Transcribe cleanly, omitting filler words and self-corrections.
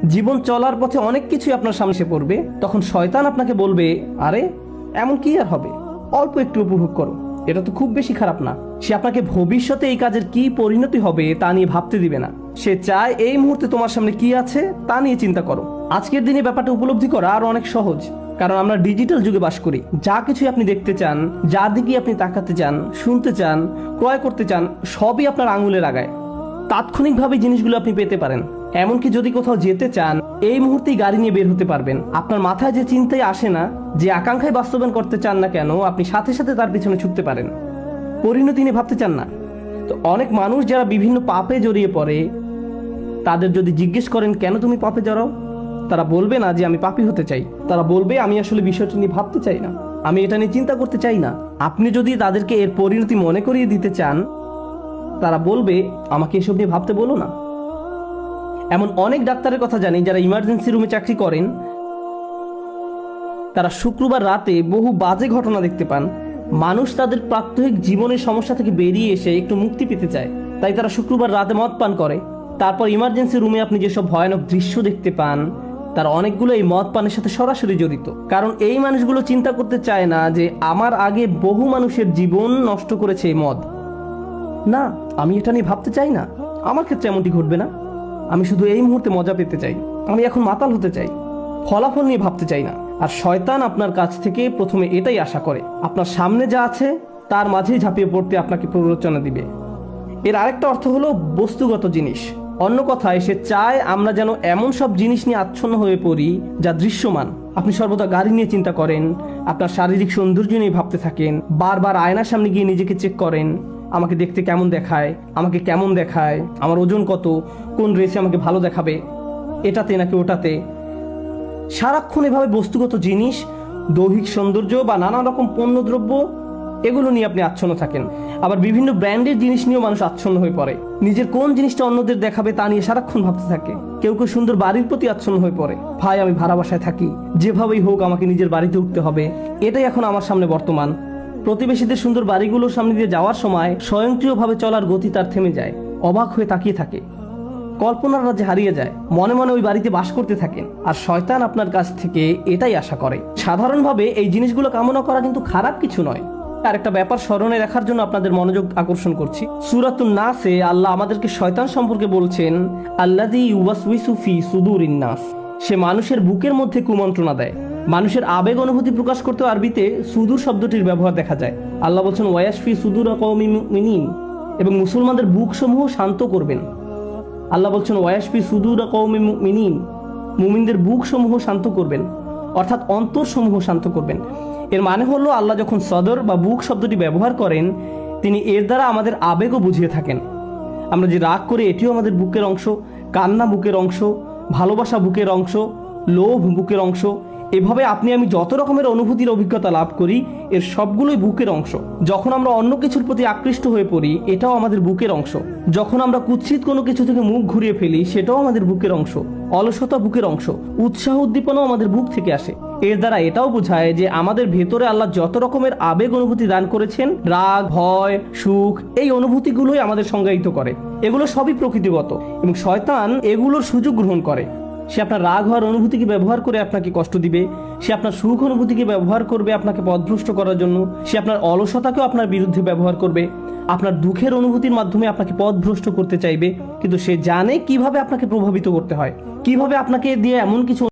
জীবন চলার পথে অনেক কিছুই আপনার সামনে এসে পড়বে, তখন শয়তান আপনাকে বলবে, আরে এমন কি আর হবে, অল্প একটু উপভোগ করো, এটা তো খুব বেশি খারাপ না। সে আপনাকে ভবিষ্যতে এই কাজের কি পরিণতি হবে তা নিয়ে ভাবতে দিবে না। সে চায় এই মুহূর্তে তোমার সামনে কি আছে তা নিয়ে চিন্তা করো। আজকের দিনে ব্যাপারটা উপলব্ধি করা আর অনেক সহজ, কারণ আমরা ডিজিটাল যুগে বাস করি। যা কিছুই আপনি দেখতে চান, যার দিকে আপনি তাকাতে চান, শুনতে চান, ক্রয় করতে চান, সবই আপনার আঙুলের আগায়। তাৎক্ষণিকভাবে জিনিসগুলো আপনি পেতে পারেন। এমনকি যদি কোথাও যেতে চান, এই মুহূর্তেই গাড়ি নিয়ে বের হতে পারবেন। আপনার মাথায় যে চিন্তাই আসে না, যে আকাঙ্ক্ষায় বাস্তবায়ন করতে চান না কেন, আপনি সাথে সাথে তার পিছনে ছুটতে পারেন। পরিণতি নিয়ে ভাবতে চান না। তো অনেক মানুষ যারা বিভিন্ন পাপে জড়িয়ে পড়ে, তাদের যদি জিজ্ঞেস করেন কেন তুমি পাপে জড়াও, তারা বলবে না যে আমি পাপী হতে চাই, তারা বলবে আমি আসলে বিষয়টি নিয়ে ভাবতে চাই না, আমি এটা নিয়ে চিন্তা করতে চাই না। আপনি যদি তাদেরকে এর পরিণতি মনে করিয়ে দিতে চান, তারা বলবে আমাকে এসব নিয়ে ভাবতে বলো না। এমন অনেক ডাক্তারের কথা জানি যারা ইমার্জেন্সি রুমে চাকরি করেন, তারা শুক্রবার রাতে বহু বাজে ঘটনা দেখতে পান। মানুষ তাদের প্রাত্যহিক জীবনের সমস্যা থেকে বেরিয়ে এসে একটু মুক্তি পেতে চায়, তাই তারা শুক্রবার রাতে মদ পান করে। তারপর ইমার্জেন্সি রুমে আপনি যেসব ভয়ানক দৃশ্য দেখতে পান, তার অনেকগুলো এই মদ পানের সাথে সরাসরি জড়িত। কারণ এই মানুষগুলো চিন্তা করতে চায় না যে আমার আগে বহু মানুষের জীবন নষ্ট করেছে এই মদ। না, আমি এটা নিয়ে ভাবতে চাই না, আমার ক্ষেত্রে এমনটি ঘটবে না। আমি শুধু এই মুহূর্তে মজা পেতে চাই, আমি এখন মাতাল হতে চাই, ফলাফল নিয়ে ভাবতে চাই না। আর শয়তান আপনার কাছ থেকে প্রথমে এটাই আশা করে, আপনার সামনে যা আছে তার মাঝেই ঝাঁপিয়ে পড়তে আপনাকে প্ররোচনা দিবে। এর আরেকটা অর্থ হলো বস্তুগত জিনিস। অন্য কথায় সে চায় আমরা যেন এমন সব জিনিস নিয়ে আচ্ছন্ন হয়ে পড়ি যা দৃশ্যমান। আপনি সর্বদা গাড়ি নিয়ে চিন্তা করেন, আপনার শারীরিক সৌন্দর্য নিয়ে ভাবতে থাকেন, বারবার আয়নার সামনে গিয়ে নিজেকে চেক করেন, আমাকে দেখতে কেমন দেখায়, আমাকে কেমন দেখায়, আমার ওজন কত, কোন ড্রেসে আমাকে ভালো দেখাবে, এটাতে নাকি ওটাতে। সারাক্ষণ এভাবে বস্তুগত জিনিস, দৈহিক সৌন্দর্য বা নানা রকম পণ্যদ্রব্য, এগুলো নিয়ে আপনি আচ্ছন্ন থাকেন। আবার বিভিন্ন ব্র্যান্ডের জিনিস নিয়েও মানুষ আচ্ছন্ন হয়ে পড়ে, নিজের কোন জিনিসটা অন্যদের দেখাবে তা নিয়ে সারাক্ষণ ভাবতে থাকে। কেউ কেউ সুন্দর বাড়ির প্রতি আচ্ছন্ন হয়ে পড়ে, ভাই আমি ভাড়া বাসায় থাকি, যেভাবেই হোক আমাকে নিজের বাড়িতে উঠতে হবে, এটাই এখন আমার সামনে বর্তমান। প্রতিবেশীদের সুন্দর বাড়িগুলোর সামনে দিয়ে যাওয়ার সময় স্বয়ংক্রিয়ভাবে চলার গতি তার থেমে যায়, অবাক হয়ে তাকিয়ে থাকে, কল্পনার রাজ্যে হারিয়ে যায়, মনে মনে ওই বাড়িতে বাস করতে থাকেন। আর শয়তান আপনার কাছ থেকে এটাই আশা করে। সাধারণভাবে এই জিনিসগুলো কামনা করা কিন্তু খারাপ কিছু নয়। আর একটা ব্যাপার স্মরণে রাখার জন্য আপনাদের মনোযোগ আকর্ষণ করছি। সূরাতুন নাসে আল্লাহ আমাদেরকে শয়তান সম্পর্কে বলছেন, আল্লাযী ইউওয়াসউইসু ফি সুদুরিন নাস। সে মানুষের বুকের মধ্যে কুমন্ত্রণা দেয়। মানুষের আবেগ অনুভূতি প্রকাশ করতে আরবিতে সুদূর শব্দটির ব্যবহার দেখা যায়। আল্লাহ বলছেন ওয়ায়াশফি সুদুরা কওমিন মুমিনিন, এবং মুসলমানদের বুক সমূহ শান্ত করবেন। আল্লাহ বলছেন ওয়ায়াশফি সুদুরা কওমিন মুমিনিন, মুমিনদের বুক সমূহ শান্ত করবেন, অর্থাৎ অন্তর সমূহ শান্ত করবেন। এর মানে হলো আল্লাহ যখন সদর বা বুক শব্দটি ব্যবহার করেন, তিনি এর দ্বারা আমাদের আবেগও বুঝিয়ে থাকেন। আমরা যে রাগ করি এটিও আমাদের বুকের অংশ, কান্না বুকের অংশ, ভালোবাসা বুকের অংশ, লোভ বুকের অংশ। এভাবে আপনি আমি যত রকমের অনুভূতির অভিজ্ঞতা লাভ করি, এর সবগুলোই বুকের অংশ। যখন আমরা অন্য কিছুর প্রতি আকৃষ্ট হয়ে পড়ি, এটাও আমাদের বুকের অংশ। যখন আমরা কুৎসিত কোনো কিছু থেকে মুখ ঘুরিয়ে ফেলি, সেটাও আমাদের বুকের অংশ। অলসতা বুকের অংশ, উৎসাহ উদ্দীপনাও আমাদের বুক থেকে আসে। এর দ্বারা এটাও বোঝায় যে আমাদের ভেতরে আল্লাহ যত রকমের আবেগ অনুভূতি দান করেছেন, রাগ, ভয়, সুখ, এই অনুভূতিগুলোই আমাদের সংজ্ঞায়িত করে। এগুলো সবই প্রকৃতিগত এবং শয়তান এগুলোর সুযোগ গ্রহণ করে। সে আপনার রাগ হওয়ার অনুভূতিকে ব্যবহার করে আপনাকে কষ্ট দিবে, সে আপনার সুখ অনুভূতিকে ব্যবহার করবে আপনাকে পথভ্রষ্ট করার জন্য, সে আপনার অলসতাকেও আপনার বিরুদ্ধে ব্যবহার করবে, আপনার দুঃখের অনুভূতির মাধ্যমে আপনাকে পথভ্রষ্ট করতে চাইবে। কিন্তু সে জানে কিভাবে আপনাকে প্রভাবিত করতে হয়, কিভাবে আপনাকে দিয়ে এমন কিছু